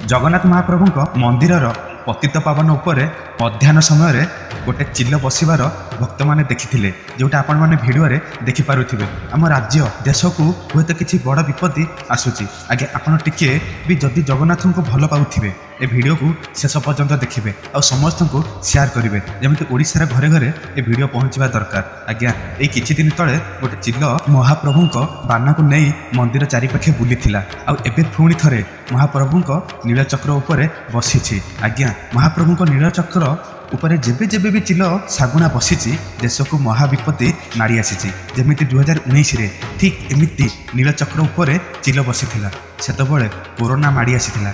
जगन्नाथ महाप्रभु मंदिर पतित पावन उपरे मध्याह्न समय गोटे चिल बसबार भक्त मैंने देखी जोटा आपण मैंने भिडियो देखिपे आम राज्य देश को हूँ तो किसी बड़ विपत्ति आसूची आगे आपण टिके भी जदि जगन्नाथ को भल पाऊे ए भिडियो को शेष पर्यंत देखिए और समस्त को शेयर करेंगे जमी ओडार घरे घरे ए भिडियो पहुँचवा दरकार आज्ञा ये किछि दिन तले गोटे चिल महाप्रभु बाना को नहीं मंदिर चारिपाखे बुली आबे पुणी थे महाप्रभु नीलचक्र उपरे बसी आज्ञा महाप्रभु नीलचक्र उपरे जेबे जेबे भी चिल सागुणा बसी देश को महाविपत्ति मारी आसी जमी 2019 ठीक एमती नीलचक्र उपरे चिल बसी सेतबले कोरोना माड़ी आसी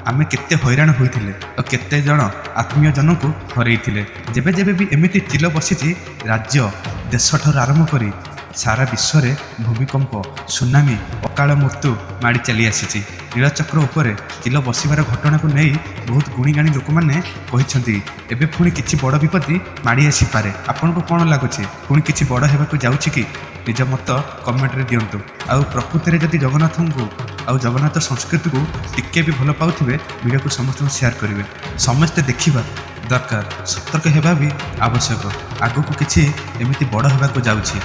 आमे केते हैरान होइथिले और केते जन आत्मीय जन को हरैथिले जेबे जेबे भी एमिति चिल बसी राज्य देश ठार आरंभ करी सारा विश्व रे भूमिकंप सुनामी अकाल मृत्यु माड़ी चली आसी नीलचक्र उपरे चिल बसबार घटना को नहीं बहुत गुणीगाणी लोक मैंने कहते एबे पुणी किछि बड़ विपत्ति माड़ी आसी पारे आपन को कौन लगुच पुणी किछि बड़ हेबाकु जाउछि कि निज मत कमेंट रे दियंतु आउ प्रकृति रे जदि जगन्नाथ को आउ जगन्नाथ संस्कृति को टिके भी भल पाउथिबे वीडियो को समस्त शेयर करेंगे समस्ते देखिबा दरकार सतर्क हेबा भी आवश्यक आगु को किछि एमिति बड़ हेबाकु जाउछि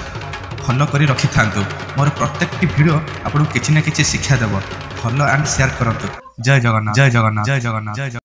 फॉलो करी रखि थांतु मोर प्रत्येक वीडियो आपको किछि ना किछि शिक्षा देबो फॉलो एंड शेयर करंतु जय जगन्नाथ जय जगन्नाथ जय जगन्नाथ जय।